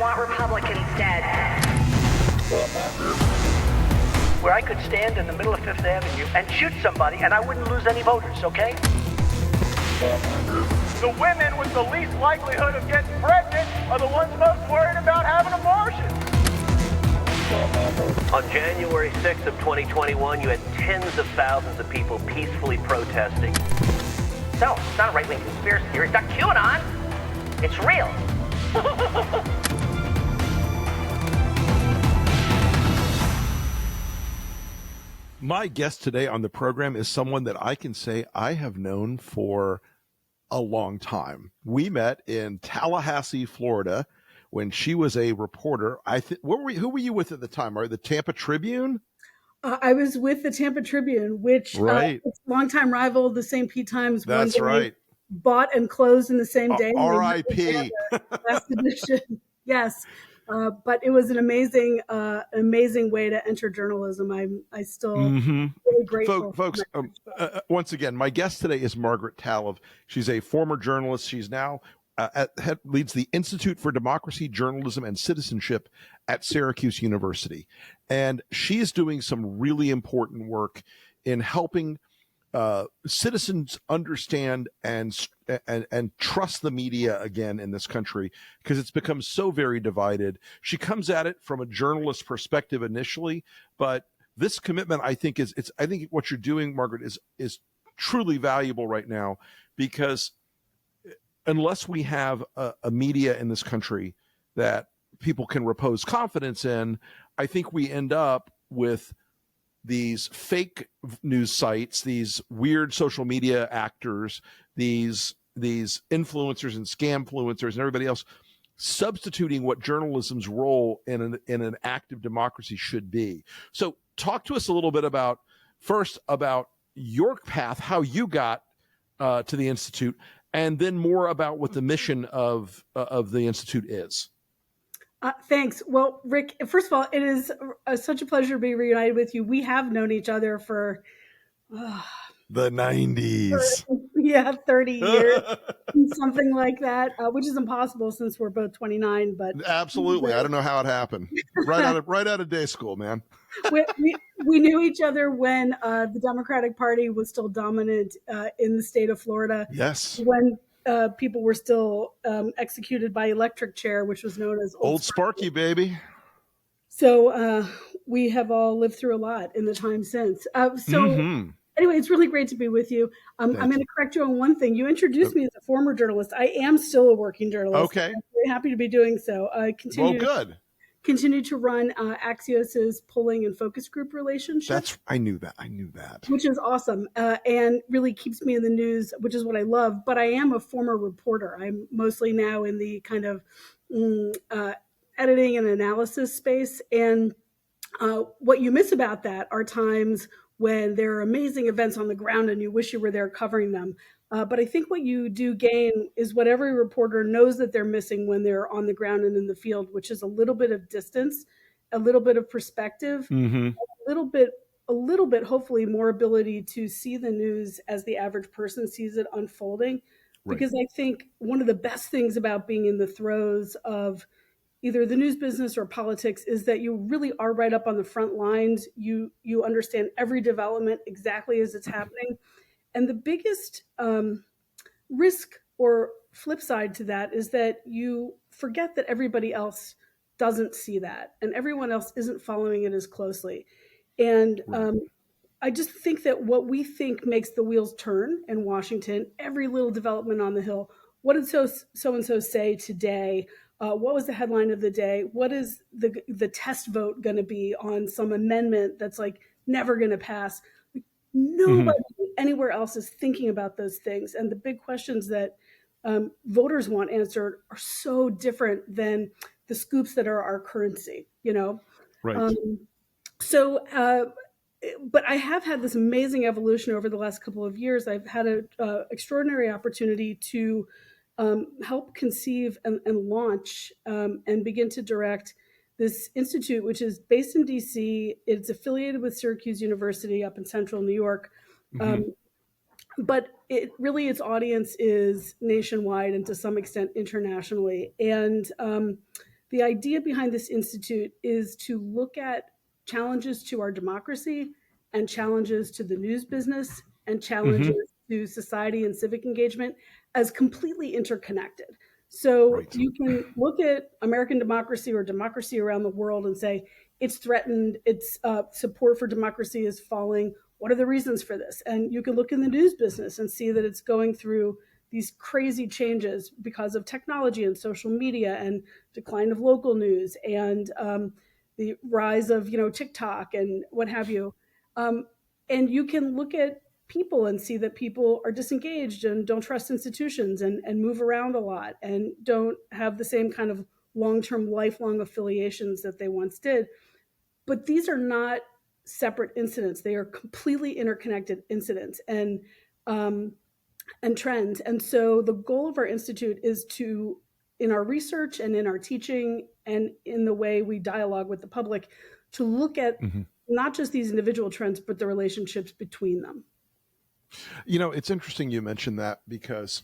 want Republicans dead. Where I could stand in the middle of Fifth Avenue and shoot somebody and I wouldn't lose any voters, okay? The women with the least likelihood of getting pregnant are the ones most worried about having abortions. On January 6th of 2021, you had tens of thousands of people peacefully protesting. So, it's not a right-wing conspiracy theory. It's not QAnon. It's real. My guest today on the program is someone that I can say I have known for a long time. We met in Tallahassee, Florida, when she was a reporter. Who were you with at the time? Are the Tampa Tribune? I was with the Tampa Tribune, which right. Longtime rival, the St. Pete Times. That's right. Bought and closed in the same day. R.I.P. Last edition. Yes. But it was an amazing way to enter journalism. I still really grateful. Folks, once again, my guest today is Margaret Talov. She's a former journalist. She's now leads the Institute for Democracy, Journalism, and Citizenship at Syracuse University. And she is doing some really important work in helping citizens understand and trust the media again in this country, because it's become so very divided. She comes at it from a journalist perspective initially, but this commitment, I think, I think what you're doing, Margaret, is truly valuable right now, because unless we have a media in this country that people can repose confidence in, I think we end up with these fake news sites, these weird social media actors, these influencers and scamfluencers and everybody else substituting what journalism's role in an active democracy should be. So talk to us a little bit about your path, how you got to the Institute, and then more about what the mission of the Institute is. Thanks. Well, Rick, first of all, it is such a pleasure to be reunited with you. We have known each other for the 90s. 30 years, something like that, which is impossible since we're both 29. But absolutely, I don't know how it happened. Right out of day school, man. we knew each other when the Democratic Party was still dominant in the state of Florida. Yes. When people were still executed by electric chair, which was known as Old Sparky, baby. So we have all lived through a lot in the time since. Anyway, it's really great to be with you. I'm going to correct you on one thing. You introduced me as a former journalist. I am still a working journalist. Okay. I'm very happy to be doing so. I continue to run Axios's polling and focus group relationship. I knew that. Which is awesome and really keeps me in the news, which is what I love. But I am a former reporter. I'm mostly now in the kind of editing and analysis space. And what you miss about that are times when there are amazing events on the ground and you wish you were there covering them. But I think what you do gain is what every reporter knows that they're missing when they're on the ground and in the field, which is a little bit of distance, a little bit of perspective, a little bit, hopefully more ability to see the news as the average person sees it unfolding. Right. Because I think one of the best things about being in the throes of either the news business or politics is that you really are right up on the front lines. You understand every development exactly as it's happening. And the biggest risk or flip side to that is that you forget that everybody else doesn't see that and everyone else isn't following it as closely. And I just think that what we think makes the wheels turn in Washington, every little development on the Hill, what did so-and-so say today? What was the headline of the day? What is the test vote going to be on some amendment that's like never going to pass? Nobody anywhere else is thinking about those things. And the big questions that voters want answered are so different than the scoops that are our currency, you know? Right. But I have had this amazing evolution over the last couple of years. I've had an extraordinary opportunity to help conceive and launch and begin to direct this institute, which is based in DC. It's affiliated with Syracuse University up in central New York. But its audience is nationwide and to some extent internationally. And The idea behind this institute is to look at challenges to our democracy and challenges to the news business and Hmm. challenges to society and civic engagement as completely interconnected. So Right. you can look at American democracy or democracy around the world and say it's threatened, its support for democracy is falling. What are the reasons for this? And you can look in the news business and see that it's going through these crazy changes because of technology and social media and decline of local news and the rise of TikTok and what have you. Um, and you can look at people and see that people are disengaged and don't trust institutions and move around a lot and don't have the same kind of long-term, lifelong affiliations that they once did. But these are not separate incidents; they are completely interconnected incidents um, and trends. And so the goal of our institute is to, in our research and in our teaching and in the way we dialogue with the public, to look at Hmm. not just these individual trends, but the relationships between them. It's interesting you mentioned that because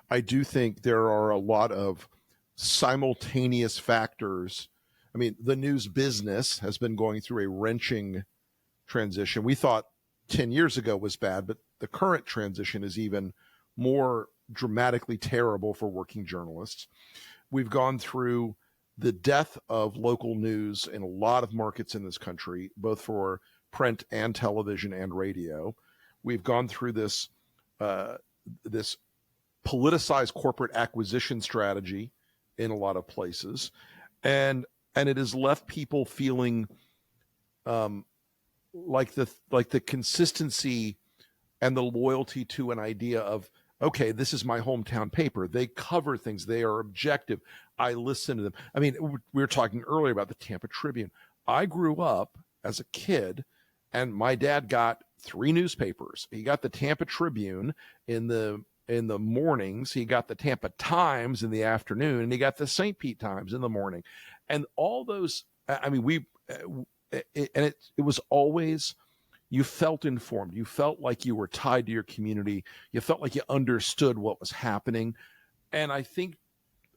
I do think there are a lot of simultaneous factors. I mean, the news business has been going through a wrenching transition. We thought 10 years ago was bad, but the current transition is even more dramatically terrible for working journalists. We've gone through the death of local news in a lot of markets in this country, both for print and television and radio. We've gone through uh, this politicized corporate acquisition strategy in a lot of places, and it has left people feeling um, like the consistency and the loyalty to an idea of, okay, this is my hometown paper. They cover things. They are objective. I listen to them. I mean, we were talking earlier about the Tampa Tribune. I grew up as a kid, and my dad got three newspapers. He got the Tampa Tribune in the mornings. He got the Tampa Times in the afternoon, and he got the St. Pete Times in the morning. And all those, I mean, it was always, you felt informed. You felt like you were tied to your community. You felt like you understood what was happening. And I think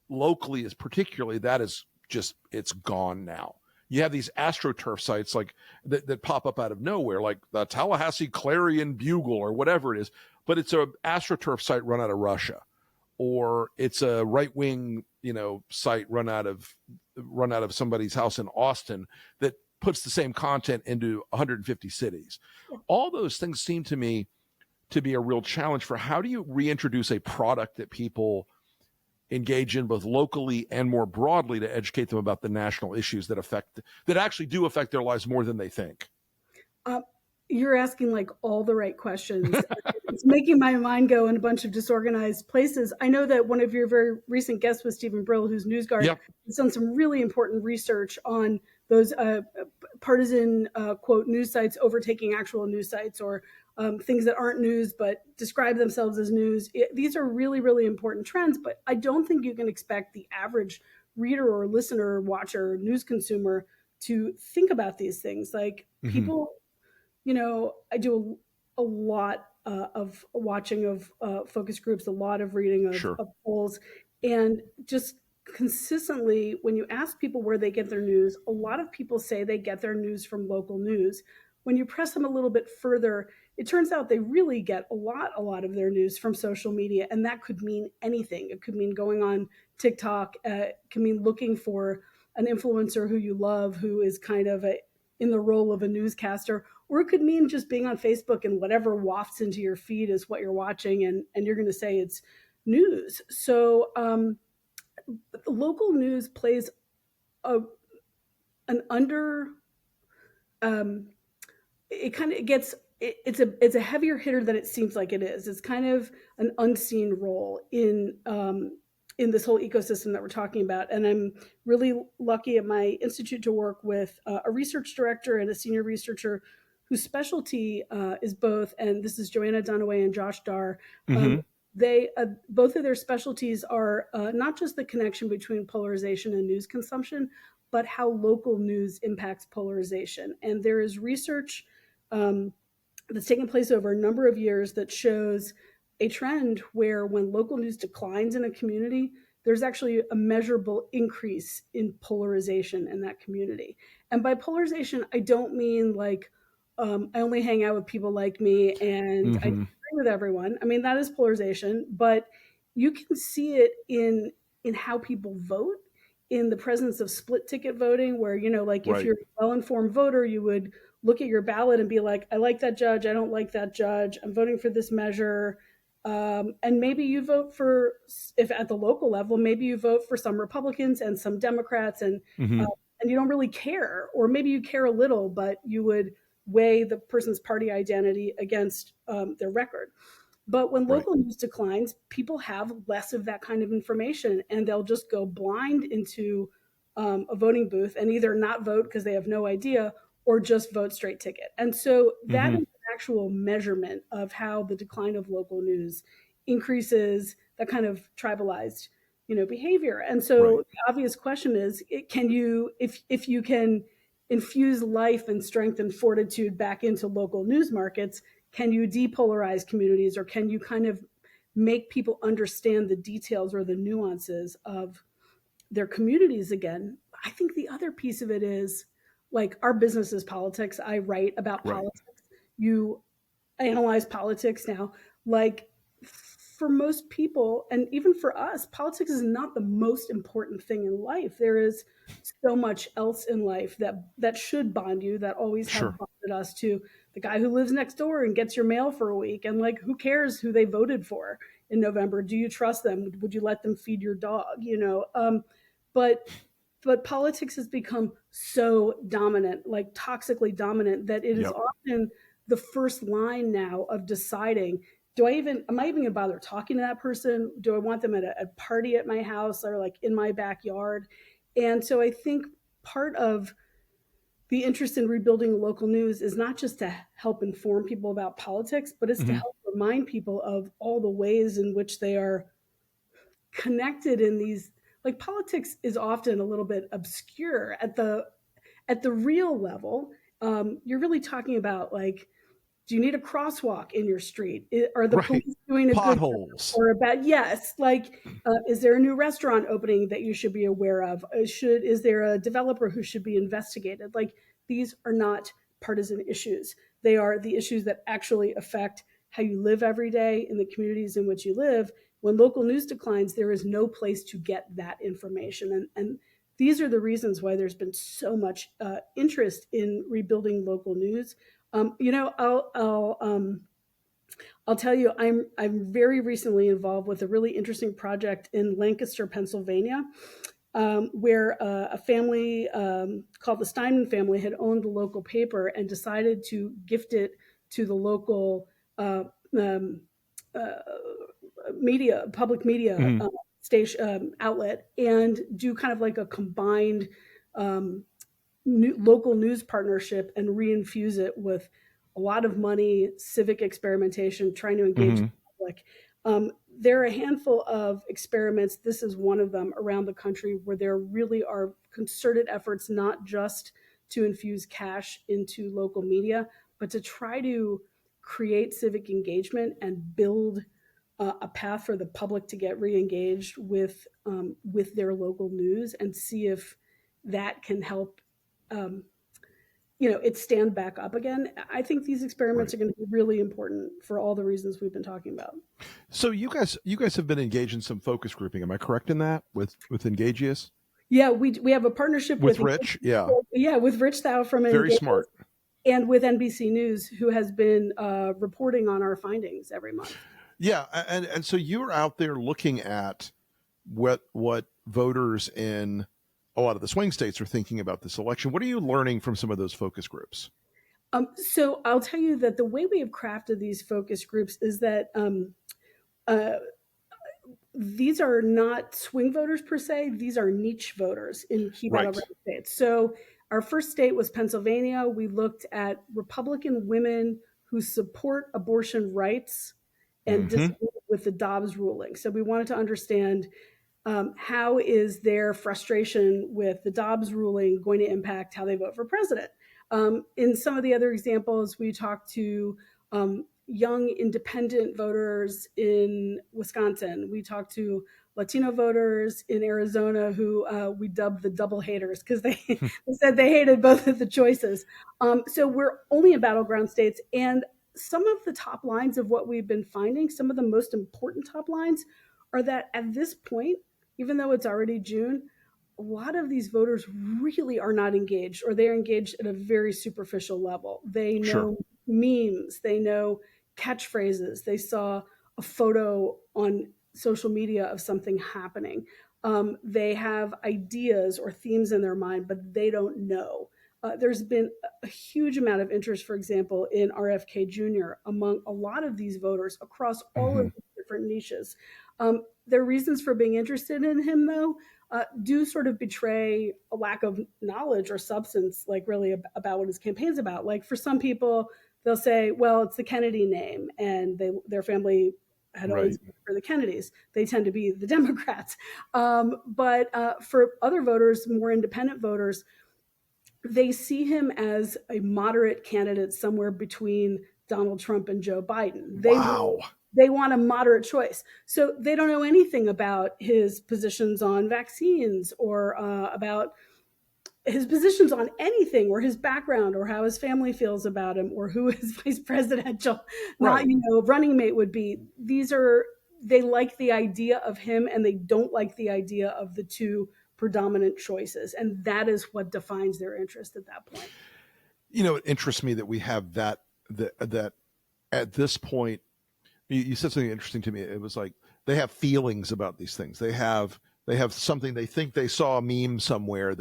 locally is particularly, that is just, it's gone now. You have these astroturf sites like that pop up out of nowhere, like the Tallahassee Clarion Bugle or whatever it is, but it's a astroturf site run out of Russia, or it's a right wing, site run out of somebody's house in Austin that puts the same content into 150 cities. All those things seem to me to be a real challenge for how do you reintroduce a product that people engage in both locally and more broadly to educate them about the national issues that actually do affect their lives more than they think. Uh, you're asking like all the right questions. It's making my mind go in a bunch of disorganized places. I know that one of your very recent guests was Stephen Brill, who's NewsGuard, Yep. has done some really important research on those partisan quote news sites overtaking actual news sites, or things that aren't news but describe themselves as news. These are really, really important trends, but I don't think you can expect the average reader or listener or watcher or news consumer to think about these things. Like Mm-hmm. people, I do a lot of watching of focus groups, a lot of reading Sure. of polls, and just consistently, when you ask people where they get their news, a lot of people say they get their news from local news. When you press them a little bit further, it turns out they really get a lot of their news from social media, and that could mean anything. It could mean going on TikTok. It can mean looking for an influencer who you love, who is kind of in the role of a newscaster, or it could mean just being on Facebook and whatever wafts into your feed is what you're watching, and you're going to say it's news. So local news plays a, an under um, it kind of gets it's a heavier hitter than it seems like it is. It's kind of an unseen role in this whole ecosystem that we're talking about. And I'm really lucky at my institute to work with a research director and a senior researcher whose specialty is both, and this is Joanna Dunaway and Josh Dar. Mm-hmm. They both of their specialties are not just the connection between polarization and news consumption, but how local news impacts polarization. And there is research that's taken place over a number of years that shows a trend where when local news declines in a community, there's actually a measurable increase in polarization in that community. And by polarization, I don't mean like I only hang out with people like me and I Mm-hmm. agree with everyone. I mean, that is polarization, but you can see it in how people vote, in the presence of split ticket voting, where, like if Right. you're a well-informed voter, you would look at your ballot and be like, I like that judge, I don't like that judge, I'm voting for this measure. And maybe you vote for, if at the local level, maybe you vote for some Republicans and some Democrats, Mm-hmm. and you don't really care, or maybe you care a little, but you would weigh the person's party identity against their record. But when Right. local news declines, people have less of that kind of information, and they'll just go blind into a voting booth and either not vote because they have no idea, or just vote straight ticket. And so that Mm-hmm. is an actual measurement of how the decline of local news increases that kind of tribalized, behavior. And so Right. the obvious question is, can you, if you can infuse life and strength and fortitude back into local news markets, can you depolarize communities, or can you kind of make people understand the details or the nuances of their communities again? I think the other piece of it is, like, our business is politics. I write about Right. politics. You analyze politics now. Like, for most people, and even for us, politics is not the most important thing in life. There is so much else in life that should bond you, that always have Sure. bonded us, to the guy who lives next door and gets your mail for a week. And, like, who cares who they voted for in November? Do you trust them? Would you let them feed your dog? But politics has become so dominant, like toxically dominant, that it is Yep. often the first line now of deciding, am I even gonna bother talking to that person? Do I want them at a party at my house, or like in my backyard? And so I think part of the interest in rebuilding local news is not just to help inform people about politics, but it's to Mm-hmm. help remind people of all the ways in which they are connected in these, like, politics is often a little bit obscure at the real level. You're really talking about, like, do you need a crosswalk in your street? Are the Right. police doing a good job? Potholes. Or about, yes, like, is there a new restaurant opening that you should be aware of? Is there a developer who should be investigated? Like, these are not partisan issues. They are the issues that actually affect how you live every day in the communities in which you live. When local news declines, there is no place to get that information. And these are the reasons why there's been so much interest in rebuilding local news. I'll tell you, I'm very recently involved with a really interesting project in Lancaster, Pennsylvania, where a family called the Steinman family had owned the local paper and decided to gift it to the local uh, um, uh, public media Mm-hmm. station outlet, and do kind of like a combined um, local news partnership, and reinfuse it with a lot of money, civic experimentation, trying to engage Mm-hmm. the public. There are a handful of experiments. This is one of them around the country, where there really are concerted efforts, not just to infuse cash into local media, but to try to create civic engagement and build a path for the public to get re-engaged with their local news, and see if that can help um, it stand back up again. I think these experiments Right. are going to be really important for all the reasons we've been talking about. So you guys have been engaged in some focus grouping. Am I correct in that with Engagius? Yeah, we have a partnership With Rich? Yeah. with Rich Thau from Very Engage, smart. and with NBC News, who has been reporting on our findings every month. Yeah, and so you're out there looking at what voters in a lot of the swing states are thinking about this election. What are you learning from some of those focus groups? So I'll tell you that the way we have crafted these focus groups is that uh, these are not swing voters per se. These are niche voters in key Right. battleground states. So our first state was Pennsylvania. We looked at Republican women who support abortion rights and Mm-hmm. disagree with the Dobbs ruling. So we wanted to understand, how is their frustration with the Dobbs ruling going to impact how they vote for president. In some of the other examples, we talked to young independent voters in Wisconsin. We talked to Latino voters in Arizona who we dubbed the double haters because they said they hated both of the choices. So we're only in battleground states. And some of the top lines of what we've been finding, some of the most important top lines, are that at this point, even though it's already June, a lot of these voters really are not engaged, or they're engaged at a very superficial level. They know memes, they know catchphrases, they saw a photo on social media of something happening. They have ideas or themes in their mind, but they don't know. There's been a huge amount of interest, for example, in RFK Jr. among a lot of these voters across all of these different niches. Their reasons for being interested in him, though, do sort of betray a lack of knowledge or substance, like really about what his campaign's about. Like for some people, they'll say, well, it's the Kennedy name, and their family had always been for the Kennedys. They tend to be the Democrats. But for other voters, more independent voters, they see him as a moderate candidate somewhere between Donald Trump and Joe Biden. They want a moderate choice. So they don't know anything about his positions on vaccines or about his positions on anything, or his background, or how his family feels about him, or who his vice presidential running mate would be. They like the idea of him, and they don't like the idea of the two predominant choices. And that is what defines their interest at that point. It interests me that we have that at this point. You said something interesting to me. It was like they have feelings about these things. They have something. They think they saw a meme somewhere.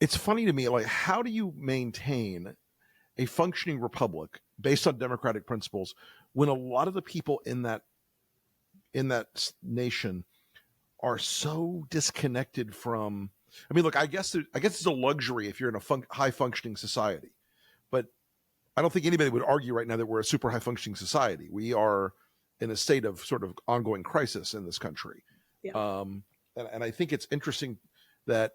It's funny to me. Like, how do you maintain a functioning republic based on democratic principles when a lot of the people in that nation are so disconnected from? I mean, look, I guess it's a luxury if you're in a high functioning society, but I don't think anybody would argue right now that we're a super high functioning society. We are in a state of sort of ongoing crisis in this country. Yeah. And I think it's interesting that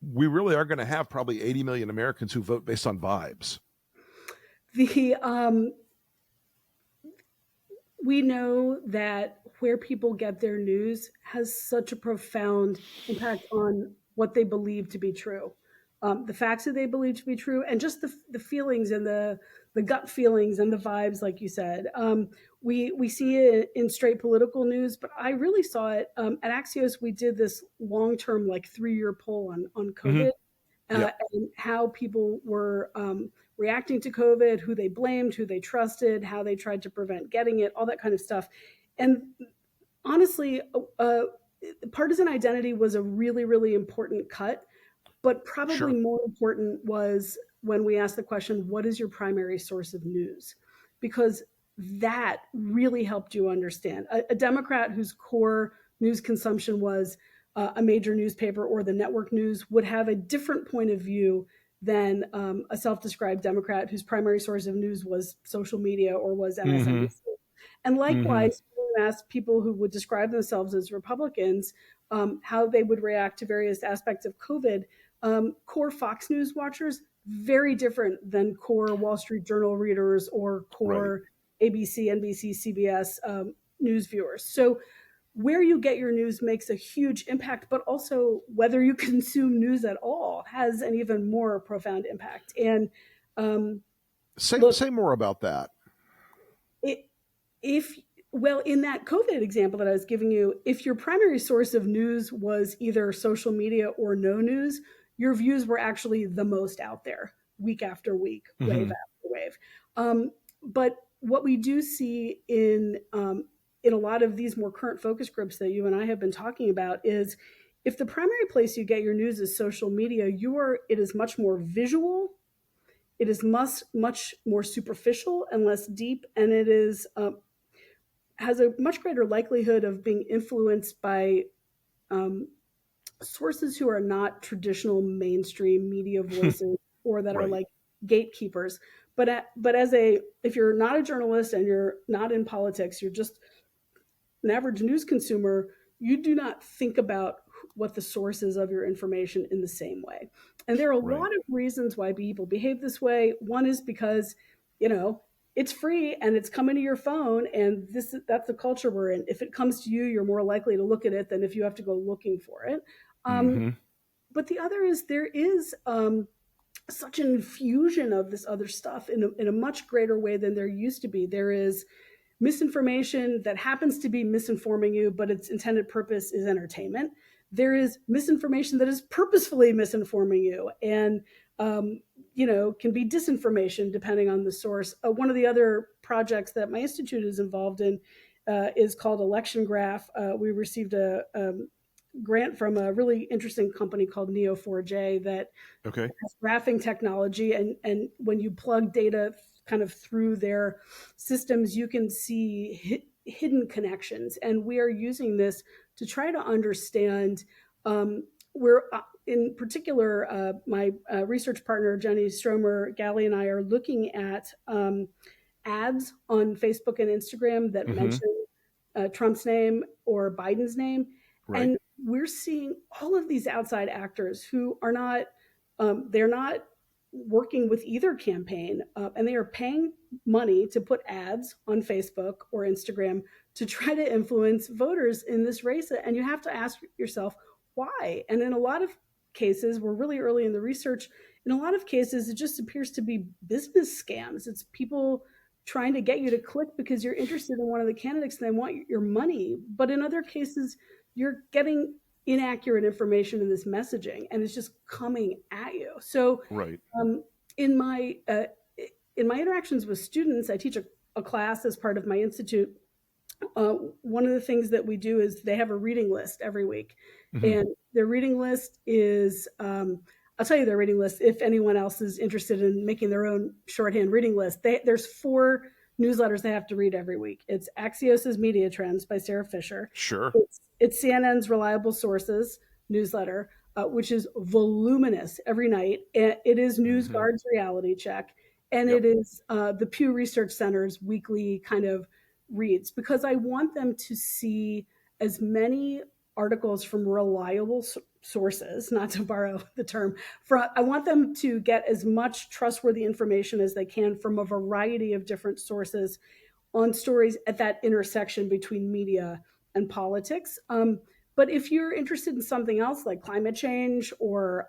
we really are going to have probably 80 million Americans who vote based on vibes. We know that where people get their news has such a profound impact on what they believe to be true. The facts that they believe to be true, and just the feelings and the gut feelings and the vibes, like you said. We see it in straight political news, but I really saw it at Axios. We did this long-term, like 3-year poll on COVID and how people were reacting to COVID, who they blamed, who they trusted, how they tried to prevent getting it, all that kind of stuff. And honestly, partisan identity was a really, really important cut. But probably more important was when we asked the question, what is your primary source of news? Because that really helped you understand. A Democrat whose core news consumption was a major newspaper or the network news would have a different point of view than a self-described Democrat whose primary source of news was social media or was MSNBC. And likewise, when we asked people who would describe themselves as Republicans how they would react to various aspects of COVID, core Fox News watchers, very different than core Wall Street Journal readers or core ABC, NBC, CBS news viewers. So where you get your news makes a huge impact, but also whether you consume news at all has an even more profound impact. And say more about that. In that COVID example that I was giving you, if your primary source of news was either social media or no news, your views were actually the most out there week after week, wave after wave. But what we do see in a lot of these more current focus groups that you and I have been talking about is if the primary place you get your news is social media, it is much more visual, it is much more superficial and less deep, and it is has a much greater likelihood of being influenced by sources who are not traditional mainstream media voices or that are like gatekeepers. But if you're not a journalist and you're not in politics, you're just an average news consumer, you do not think about what the source is of your information in the same way. And there are a lot of reasons why people behave this way. One is because, it's free and it's coming to your phone, and that's the culture we're in. If it comes to you, you're more likely to look at it than if you have to go looking for it. Mm-hmm. But the other is there is such an infusion of this other stuff in a much greater way than there used to be. There is misinformation that happens to be misinforming you, but its intended purpose is entertainment. There is misinformation that is purposefully misinforming you, and can be disinformation depending on the source. One of the other projects that my institute is involved in is called Election Graph. We received a grant from a really interesting company called Neo4j that has graphing technology, and when you plug data kind of through their systems, you can see hidden connections. And we are using this to try to understand where, in particular, my research partner, Jenny Stromer Galley, and I are looking at ads on Facebook and Instagram that mention Trump's name or Biden's name. Right. And we're seeing all of these outside actors who are not, they're not working with either campaign, and they are paying money to put ads on Facebook or Instagram to try to influence voters in this race. And you have to ask yourself, why? And in a lot of cases, we're really early in the research. In a lot of cases, it just appears to be business scams. It's people trying to get you to click because you're interested in one of the candidates and they want your money. But in other cases, you're getting inaccurate information in this messaging, and it's just coming at you. So, in my interactions with students, I teach a class as part of my institute. One of the things that we do is they have a reading list every week, and their reading list is I'll tell you their reading list if anyone else is interested in making their own shorthand reading list. There's 4 newsletters they have to read every week. It's Axios's Media Trends by Sarah Fisher. Sure. It's CNN's Reliable Sources newsletter, which is voluminous every night. It is NewsGuard's Reality Check, and it is the Pew Research Center's weekly kind of reads, because I want them to see as many articles from reliable sources, not to borrow the term, I want them to get as much trustworthy information as they can from a variety of different sources on stories at that intersection between media and politics. But if you're interested in something else like climate change or,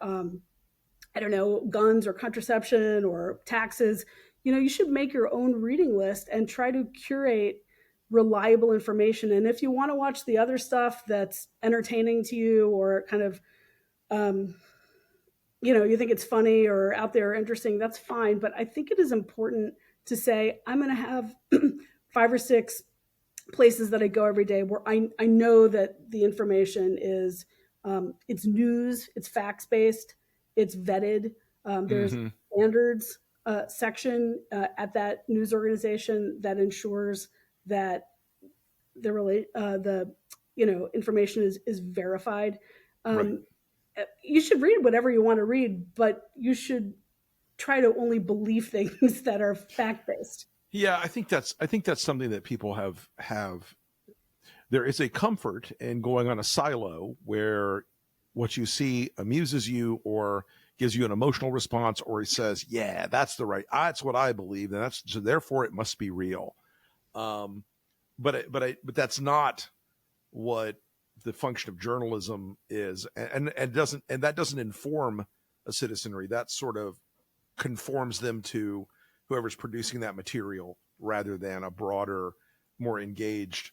guns or contraception or taxes, you should make your own reading list and try to curate reliable information. And if you want to watch the other stuff that's entertaining to you or kind of, you think it's funny or out there interesting, that's fine. But I think it is important to say, I'm going to have 5 or 6 places that I go every day where I know that the information is, it's news, it's facts-based, it's vetted. There's standards section at that news organization that ensures that the information is verified. You should read whatever you want to read, but you should try to only believe things that are fact-based. Yeah, I think that's something that people have. There is a comfort in going on a silo where what you see amuses you or gives you an emotional response, or it says, "Yeah, that's that's what I believe, and so therefore it must be real." But that's not what the function of journalism is, and that doesn't inform a citizenry. That sort of conforms them to whoever's producing that material rather than a broader, more engaged.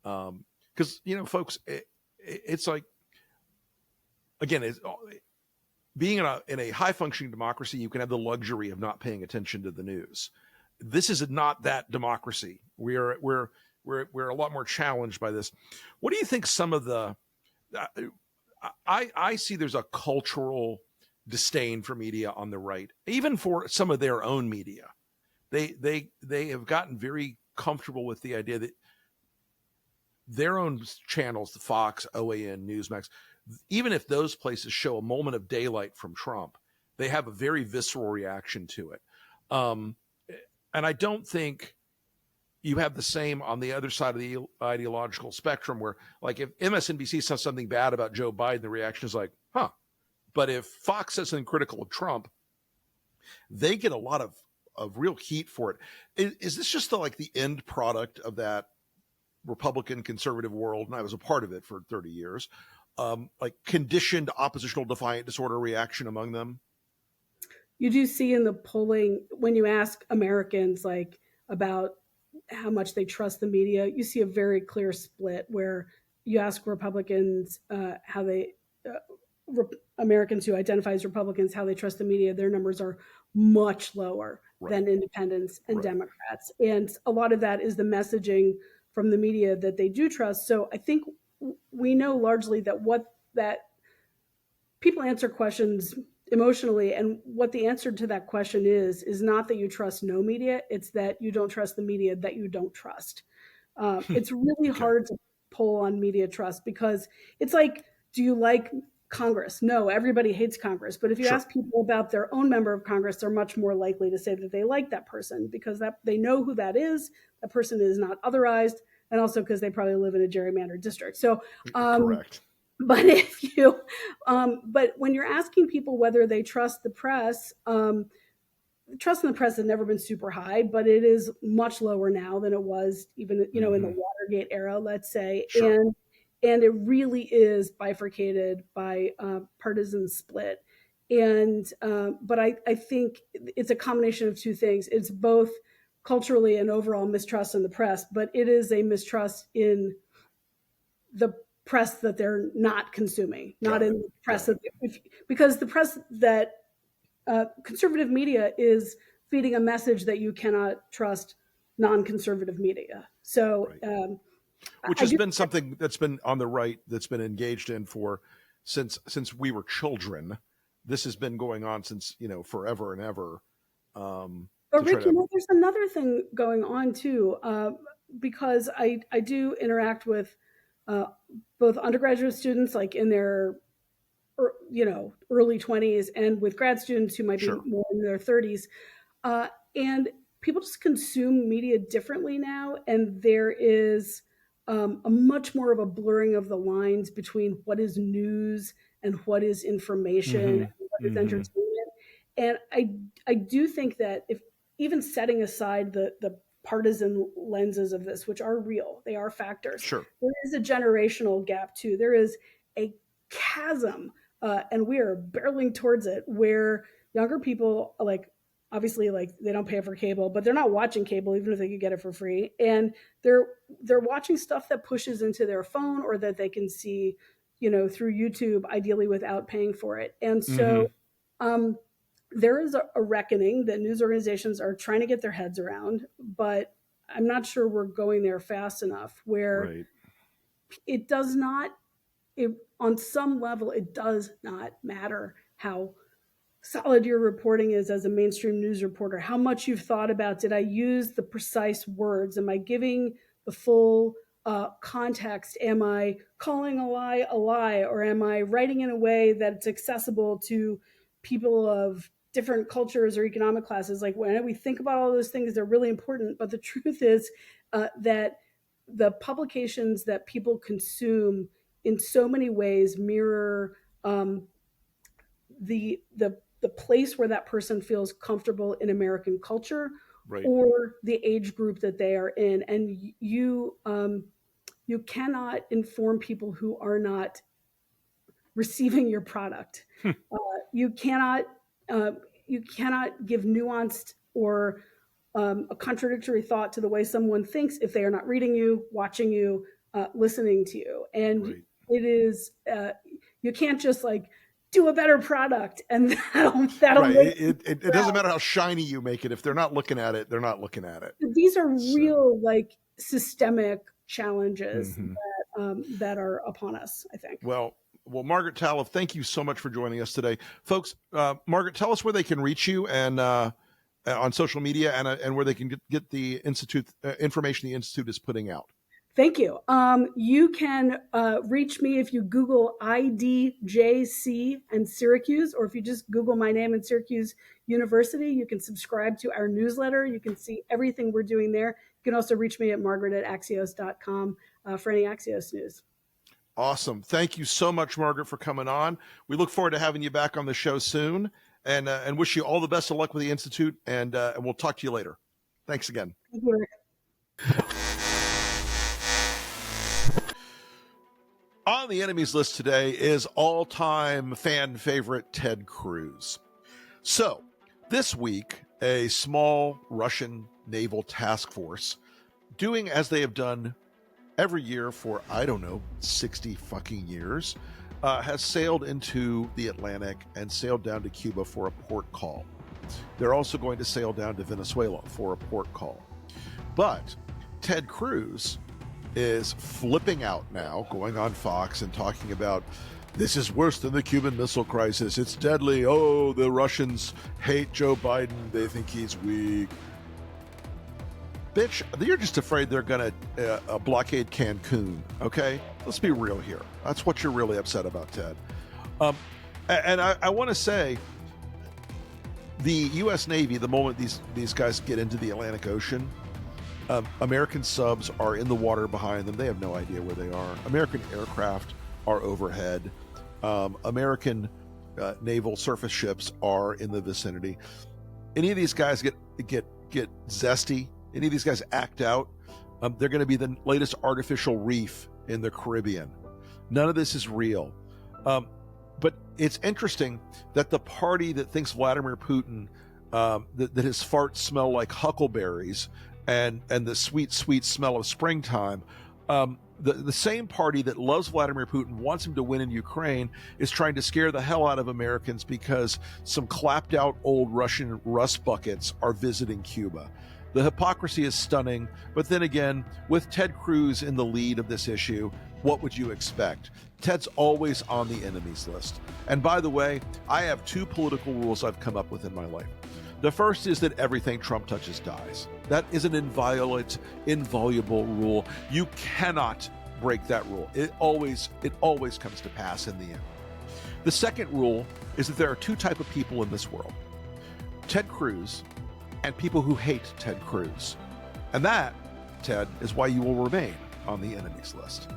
Because folks, it's like, again, being in a high functioning democracy, you can have the luxury of not paying attention to the news. This is not that democracy. We're a lot more challenged by this. What do you think some of the I see there's a cultural disdain for media on the right, even for some of their own media. They have gotten very comfortable with the idea that their own channels, the Fox, OAN, Newsmax, even if those places show a moment of daylight from Trump, they have a very visceral reaction to it. And I don't think you have the same on the other side of the ideological spectrum where, like, if MSNBC says something bad about Joe Biden, the reaction is like, huh. But if Fox says something critical of Trump, they get a lot of of real heat for it. Is this just the end product of that Republican conservative world? And I was a part of it for 30 years. Like conditioned oppositional defiant disorder reaction among them? You do see in the polling, when you ask Americans like about how much they trust the media, you see a very clear split where you ask Republicans how they, Americans who identify as Republicans, how they trust the media, their numbers are much lower than independents and Democrats. And a lot of that is the messaging from the media that they do trust. So I think we know largely that people answer questions emotionally, and what the answer to that question is not that you trust no media, it's that you don't trust the media that you don't trust. It's really hard to poll on media trust, because it's like, do you like Congress? No, everybody hates Congress. But if you ask people about their own member of Congress, they're much more likely to say that they like that person, because that they know who that is. That person is not otherized, and also because they probably live in a gerrymandered district. So, correct. But if you, but when you're asking people whether they trust the press, trust in the press has never been super high, but it is much lower now than it was even, in the Watergate era, let's say. And it really is bifurcated by partisan split. And but I think it's a combination of two things. It's both culturally and overall mistrust in the press, but it is a mistrust in the press that they're not consuming, not in the press because the press that conservative media is feeding a message that you cannot trust non-conservative media. So, which has been something that's been on the right, that's been engaged in since we were children. This has been going on since forever and ever. But Rick, there's another thing going on too, because I do interact with both undergraduate students, like in their early 20s, and with grad students who might be more in their 30s, and people just consume media differently now, and there is a much more of a blurring of the lines between what is news and what is information and what is entertainment. And I do think that, if even setting aside the partisan lenses of this, which are real, they are factors. There is a generational gap too. There is a chasm, and we are barreling towards it, where younger people, obviously, they don't pay for cable, but they're not watching cable even if they could get it for free, and they're watching stuff that pushes into their phone or that they can see, through YouTube, ideally without paying for it. And so, there is a reckoning that news organizations are trying to get their heads around, but I'm not sure we're going there fast enough, where it does not, on some level, it does not matter how solid your reporting is as a mainstream news reporter, how much you've thought about, did I use the precise words? Am I giving the full context? Am I calling a lie? Or am I writing in a way that it's accessible to people of different cultures or economic classes? Like, when we think about all those things, they're really important. But the truth is that the publications that people consume in so many ways mirror the place where that person feels comfortable in American culture, or the age group that they are in. And you cannot inform people who are not receiving your product. You cannot give nuanced or a contradictory thought to the way someone thinks if they are not reading you, watching you, listening to you. And it is, you can't just do a better product and that'll make it doesn't matter how shiny you make it. If they're not looking at it, they're not looking at it. These are real systemic challenges that are upon us, I think. Well, Margaret Talov, thank you so much for joining us today. Folks, Margaret, tell us where they can reach you and on social media, and where they can get the Institute information the Institute is putting out. Thank you. You can reach me if you Google IDJC and Syracuse, or if you just Google my name and Syracuse University. You can subscribe to our newsletter. You can see everything we're doing there. You can also reach me at margaret@axios.com for any Axios news. Awesome. Thank you so much, Margaret, for coming on. We look forward to having you back on the show soon. and wish you all the best of luck with the Institute. And we'll talk to you later. Thanks again. Thank you, Rick. On the enemies list today is all-time fan favorite Ted Cruz. So, this week, a small Russian naval task force, doing as they have done every year for, 60 fucking years, has sailed into the Atlantic and sailed down to Cuba for a port call. They're also going to sail down to Venezuela for a port call. But Ted Cruz is flipping out now, going on Fox and talking about, this is worse than the Cuban Missile Crisis. It's deadly. Oh, the Russians hate Joe Biden. They think he's weak. Bitch, you're just afraid they're going to blockade Cancun, okay? Let's be real here. That's what you're really upset about, Ted. And I want to say, the U.S. Navy, the moment these guys get into the Atlantic Ocean, American subs are in the water behind them. They have no idea where they are. American aircraft are overhead. American naval surface ships are in the vicinity. Any of these guys get zesty, any of these guys act out, they're going to be the latest artificial reef in the Caribbean. None of this is real. But it's interesting that the party that thinks Vladimir Putin, that his farts smell like huckleberries and the sweet, sweet smell of springtime, the same party that loves Vladimir Putin, wants him to win in Ukraine, is trying to scare the hell out of Americans because some clapped out old Russian rust buckets are visiting Cuba. The hypocrisy is stunning, but then again, with Ted Cruz in the lead of this issue, what would you expect? Ted's always on the enemies list. And by the way, I have two political rules I've come up with in my life. The first is that everything Trump touches dies. That is an inviolate, inviolable rule. You cannot break that rule. It always comes to pass in the end. The second rule is that there are two types of people in this world: Ted Cruz and people who hate Ted Cruz. And that, Ted, is why you will remain on the enemies list.